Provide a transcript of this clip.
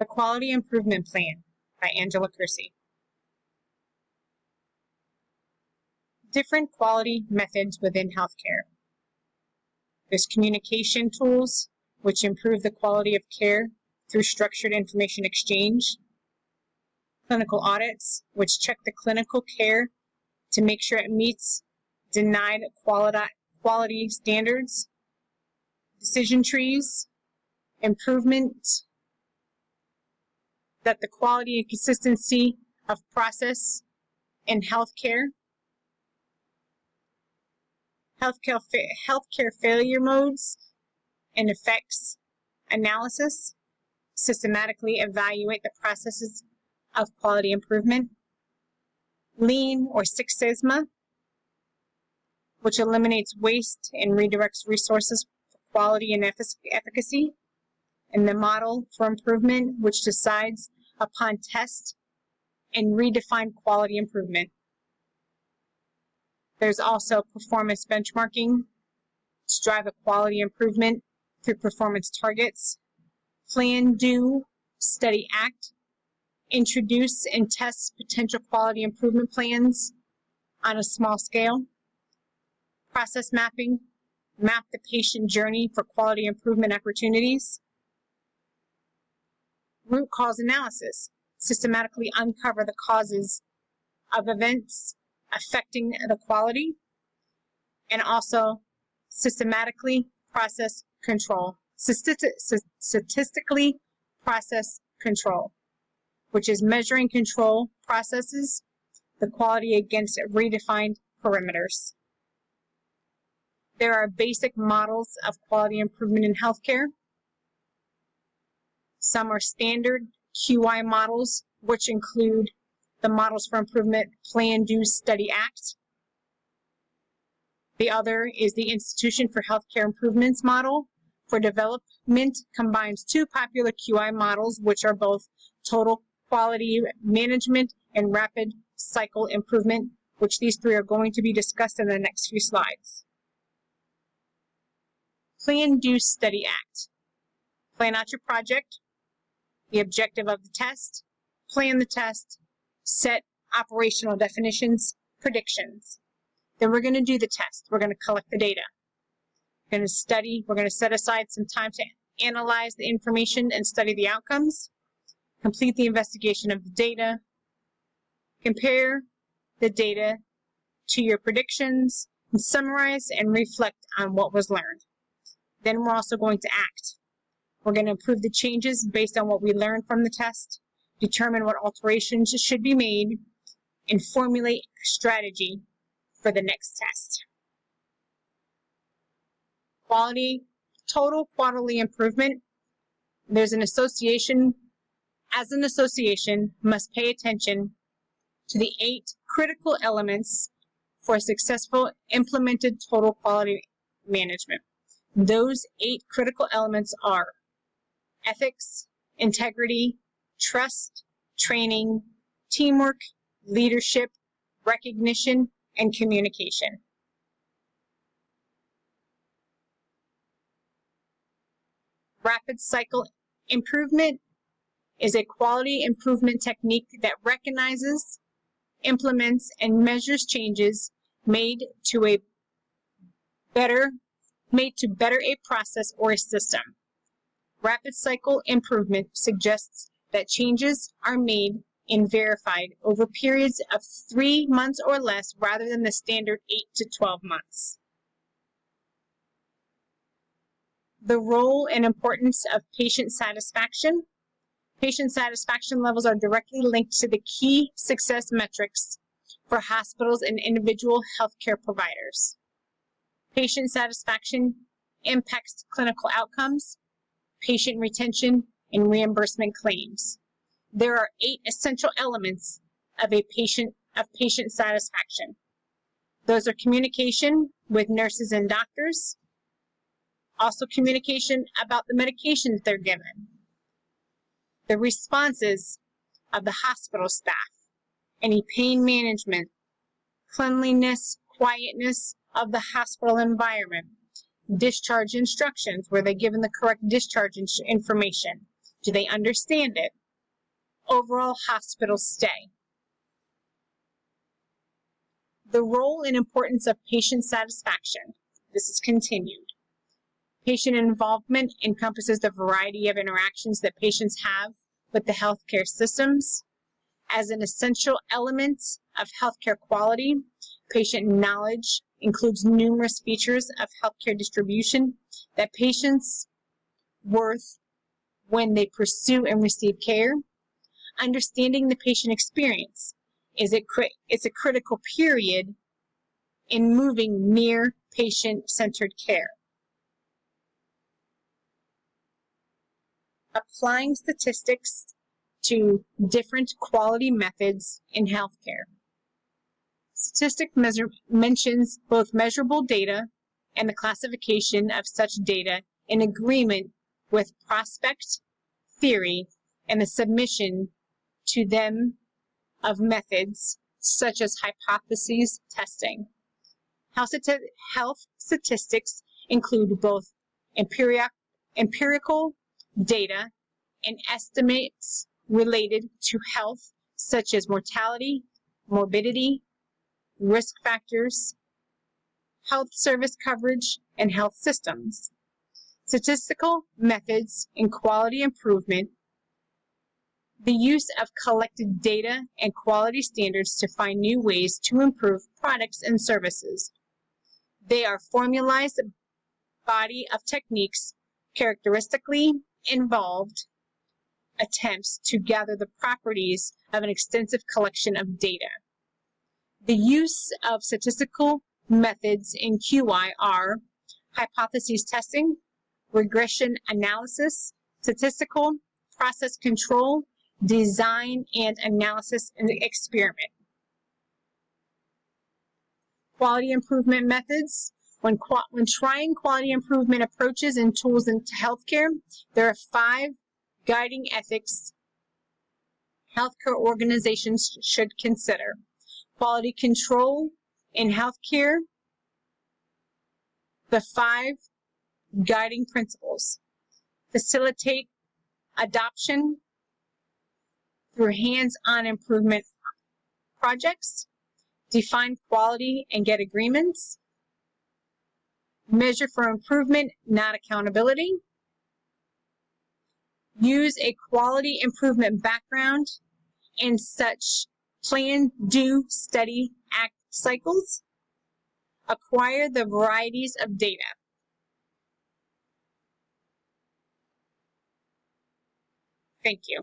The Quality Improvement Plan by Angela Kersey. Different quality methods within healthcare. There's communication tools, which improve the quality of care through structured information exchange. Clinical audits, which check the clinical care to make sure it meets denied quality standards. Decision trees, improvement that the quality and consistency of process in healthcare. Healthcare failure modes and effects analysis, systematically evaluate the processes of quality improvement. Lean or Six Sigma, which eliminates waste and redirects resources for quality and efficacy. And the model for improvement, which decides upon test and redefine quality improvement. There's also performance benchmarking to drive a quality improvement through performance targets. Plan, do, study, act. Introduce and test potential quality improvement plans on a small scale. Process mapping, map the patient journey for quality improvement opportunities. Root cause analysis, systematically uncover the causes of events affecting the quality, and also systematically process control, statistically process control, which is measuring control processes, the quality against redefined parameters. There are basic models of quality improvement in healthcare. Some are standard QI models, which include the models for improvement, plan, do, study, act. The other is the Institution for Healthcare Improvements model for development, combines two popular QI models, which are both total quality management and rapid cycle improvement, which these three are going to be discussed in the next few slides. Plan, do, study, act. Plan out your project, the objective of the test, plan the test, set operational definitions, predictions. Then we're going to do the test. We're going to collect the data. We're going to study. We're going to set aside some time to analyze the information and study the outcomes. Complete the investigation of the data. Compare the data to your predictions, and summarize and reflect on what was learned. Then we're also going to act. We're going to improve the changes based on what we learned from the test, determine what alterations should be made, and formulate a strategy for the next test. Total quality improvement. There's an association, as an association, must pay attention to the 8 critical elements for successful implemented total quality management. Those 8 critical elements are ethics, integrity, trust, training, teamwork, leadership, recognition, and communication. Rapid cycle improvement is a quality improvement technique that recognizes, implements, and measures changes made to better a process or a system. Rapid cycle improvement suggests that changes are made and verified over periods of 3 months or less rather than the standard 8 to 12 months. The role and importance of patient satisfaction. Patient satisfaction levels are directly linked to the key success metrics for hospitals and individual healthcare providers. Patient satisfaction impacts clinical outcomes, patient retention, and reimbursement claims. There are 8 essential elements of patient satisfaction. Those are communication with nurses and doctors, also communication about the medications they're given, the responses of the hospital staff, any pain management, cleanliness, quietness of the hospital environment, discharge instructions, were they given the correct discharge information, Do they understand it? Overall hospital stay. The role and importance of patient satisfaction. This is continued. Patient involvement encompasses the variety of interactions that patients have with the healthcare systems. As an essential element of healthcare quality, patient knowledge includes numerous features of healthcare distribution that patients worth when they pursue and receive care. Understanding the patient experience is a critical period in moving near patient-centered care. Applying statistics to different quality methods in healthcare. Statistics mentions both measurable data and the classification of such data in agreement with prospect theory and the submission to them of methods such as hypothesis testing. Health statistics include both empirical data and estimates related to health, such as mortality, morbidity, risk factors, health service coverage, and health systems. Statistical methods in quality improvement, the use of collected data and quality standards to find new ways to improve products and services. They are formalized body of techniques characteristically involved attempts to gather the properties of an extensive collection of data. The use of statistical methods in QI are hypothesis testing, regression analysis, statistical process control, design and analysis and experiment. Quality improvement methods. When trying quality improvement approaches and tools into healthcare, there are 5 guiding ethics healthcare organizations should consider. Quality control in healthcare, the 5 guiding principles. Facilitate adoption through hands-on improvement projects. Define quality and get agreements. Measure for improvement, not accountability. Use a quality improvement background and such plan, do, study, act cycles. Acquire the varieties of data. Thank you.